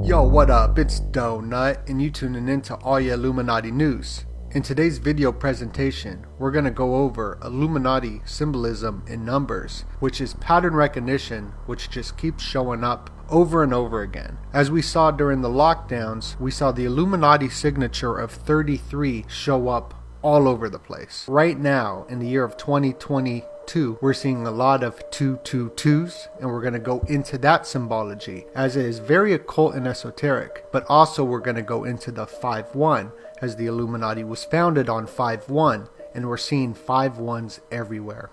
Yo, what up? It's Donut, and you tuning in to all your Illuminati news. In today's video presentation, we're going to go over Illuminati symbolism in numbers, which is pattern recognition, which just keeps showing up over and over again. As we saw during the lockdowns, we saw the Illuminati signature of 33 show up all over the place. Right now, in the year of 2022, we're seeing a lot of 222s, and we're going to go into that symbology as it is very occult and esoteric. But also we're going to go into the 5-1, as the Illuminati was founded on 5-1, and we're seeing 5-1s everywhere.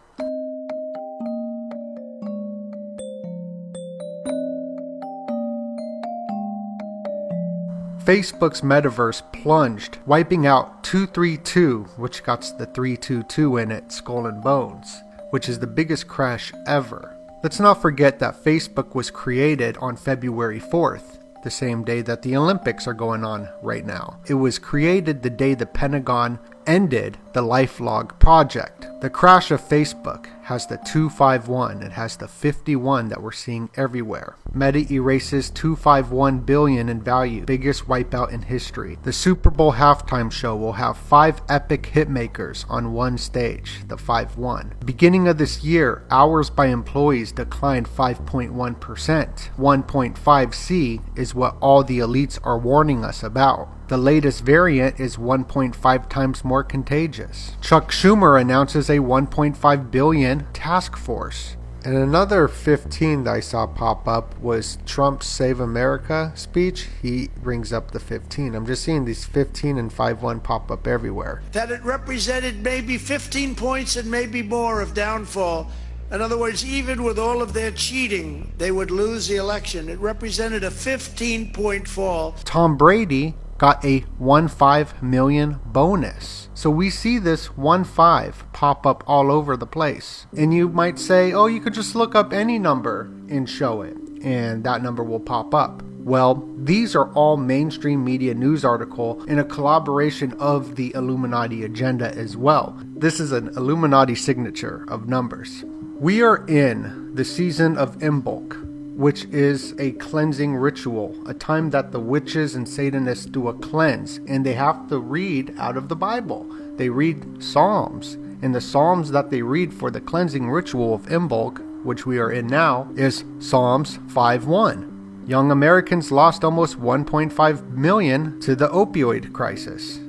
Facebook's metaverse plunged, wiping out 232, which got the 322 in it, Skull and Bones, which is the biggest crash ever. Let's not forget that Facebook was created on February 4th, the same day that the Olympics are going on right now. It was created the day the Pentagon ended the LifeLog project. The crash of Facebook has the 251. It has the 51 that we're seeing everywhere. Meta erases 251 billion in value, biggest wipeout in history. The Super Bowl halftime show will have 5 epic hitmakers on one stage, the 5-1. Beginning of this year, hours by employees declined 5.1%. 1.5C is what all the elites are warning us about. The latest variant is 1.5 times more contagious. Chuck Schumer announces a 1.5 billion task force. And another 15 that I saw pop up was Trump's Save America speech. He brings up the 15. I'm just seeing these 15 and 5-1 pop up everywhere. That it represented maybe 15 points and maybe more of downfall. In other words, even with all of their cheating, they would lose the election. It represented a 15-point fall. Tom Brady got a 1.5 million bonus. So we see this 1.5 pop up all over the place. And you might say, oh, you could just look up any number and show it, and that number will pop up. Well, these are all mainstream media news article in a collaboration of the Illuminati agenda as well. This is an Illuminati signature of numbers. We are in the season of Imbolc, which is a cleansing ritual, a time that the witches and Satanists do a cleanse, and they have to read out of the Bible. They read Psalms, and the Psalms that they read for the cleansing ritual of Imbolc, which we are in now, is Psalms 5:1. Young Americans lost almost 1.5 million to the opioid crisis.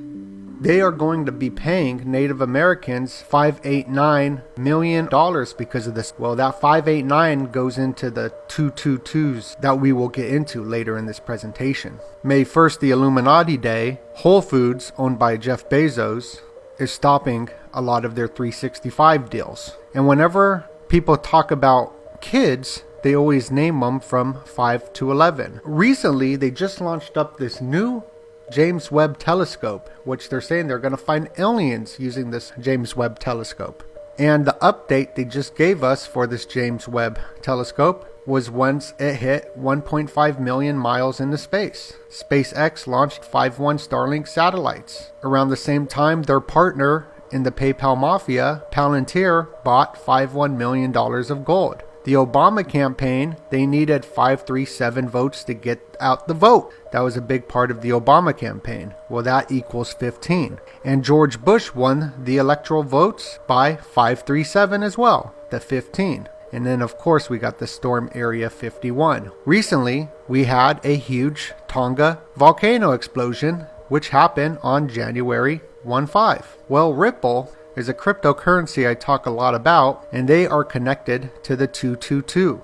They are going to be paying Native Americans $589 million because of this. Well, that 589 goes into the 222s that we will get into later in this presentation. May 1st, the Illuminati Day, Whole Foods, owned by Jeff Bezos, is stopping a lot of their 365 deals. And whenever people talk about kids, they always name them from 5 to 11. Recently, they just launched up this new James Webb telescope, which they're saying they're going to find aliens using this James Webb telescope. And the update they just gave us for this James Webb telescope was once it hit 1.5 million miles into space. SpaceX launched 5-1 Starlink satellites. Around the same time, their partner in the PayPal mafia, Palantir, bought $5.1 million of gold. The Obama campaign, they needed 537 votes to get out the vote. That was a big part of the Obama campaign. Well, that equals 15. And George Bush won the electoral votes by 537 as well, the 15. And then, of course, we got the Storm Area 51. Recently, we had a huge Tonga volcano explosion, which happened on January 15. Well, Ripple is a cryptocurrency I talk a lot about, and they are connected to the 222.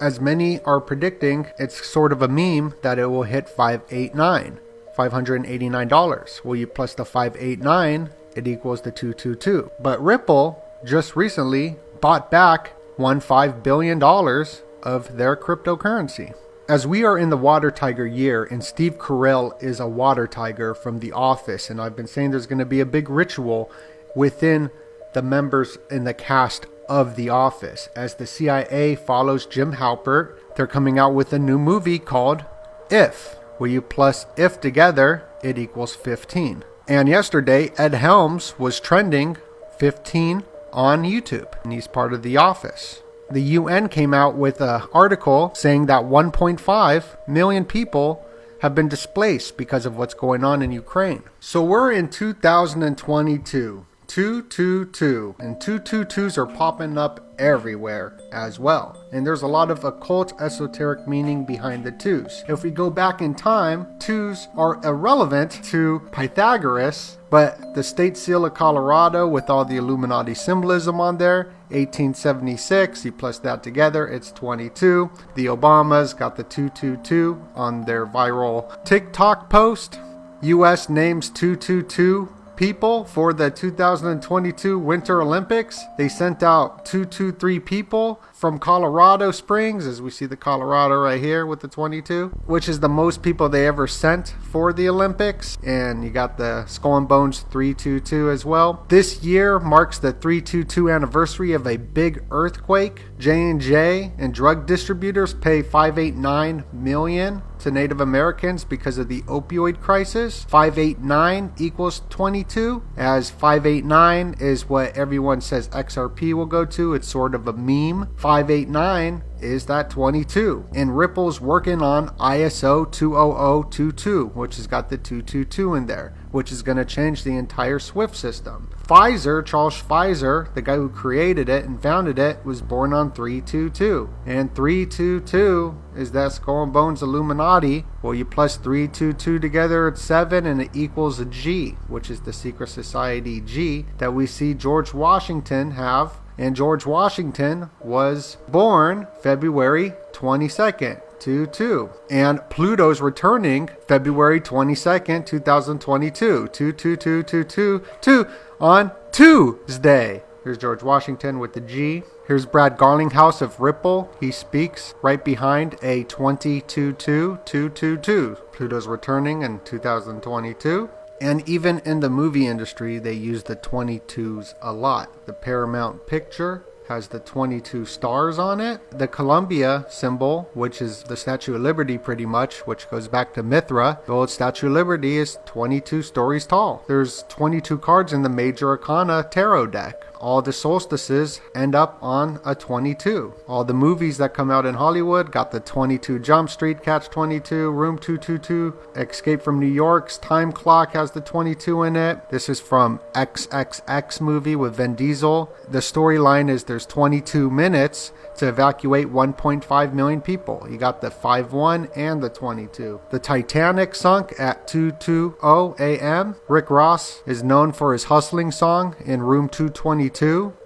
As many are predicting, it's sort of a meme that it will hit $589. Well, you plus the 589, it equals the 222. But Ripple just recently bought back $1.5 billion of their cryptocurrency. As we are in the Water Tiger year, and Steve Carell is a water tiger from The Office, and I've been saying there's going to be a big ritual within the members in the cast of The Office. As the CIA follows Jim Halpert, they're coming out with a new movie called If. Where you plus if together, it equals 15. And yesterday, Ed Helms was trending 15 on YouTube, and he's part of The Office. The UN came out with an article saying that 1.5 million people have been displaced because of what's going on in Ukraine. So we're in 2022. 222, and 222s are popping up everywhere as well, and there's a lot of occult esoteric meaning behind the twos. If we go back in time, twos are irrelevant to Pythagoras, but the state seal of Colorado with all the Illuminati symbolism on there, 1876, you plus that together, it's 22. The Obamas got the 222 on their viral TikTok post. US names 222 people for the 2022 Winter Olympics. They sent out 223 people from Colorado Springs, as we see the Colorado right here with the 22, which is the most people they ever sent for the Olympics. And you got the Skull and Bones 322 as well. This year marks the 322 anniversary of a big earthquake. J&J and drug distributors pay $589 million to Native Americans because of the opioid crisis. 589 equals 22, as 589 is what everyone says XRP will go to. It's sort of a meme. 589 is that 22. And Ripple's working on ISO 20022, which has got the 222 in there, which is going to change the entire SWIFT system. Pfizer, Charles Pfizer, the guy who created it and founded it, was born on 322. And 322 is that Skull and Bones Illuminati. Well, you plus 322 together, it's 7, and it equals a G, which is the secret society G that we see George Washington have. And George Washington was born February 22nd, 22. And Pluto's returning February 22nd, 2022, 22222 on Tuesday. Here's George Washington with the G. Here's Brad Garlinghouse of Ripple. He speaks right behind a 22222. Pluto's returning in 2022. And even in the movie industry, they use the 22s a lot. The Paramount picture has the 22 stars on it. The Columbia symbol, which is the Statue of Liberty pretty much, which goes back to Mithra. The old Statue of Liberty is 22 stories tall. There's 22 cards in the Major Arcana tarot deck. All the solstices end up on a 22. All the movies that come out in Hollywood got the 22 Jump Street, Catch 22, Room 222, Escape from New York's Time Clock has the 22 in it. This is from XXX movie with Vin Diesel. The storyline is there's 22 minutes to evacuate 1.5 million people. You got the 5-1 and the 22. The Titanic sunk at 2:20 a.m. Rick Ross is known for his hustling song in Room 222.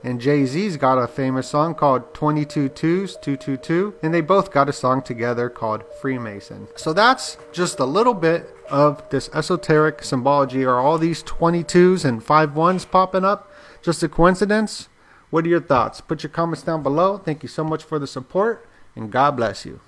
And Jay-Z's got a famous song called 22 Twos, 222. And they both got a song together called Freemason. So that's just a little bit of this esoteric symbology. Are all these 22s and 5-1s popping up just a coincidence? What are your thoughts? Put your comments down below. Thank you so much for the support, and God bless you.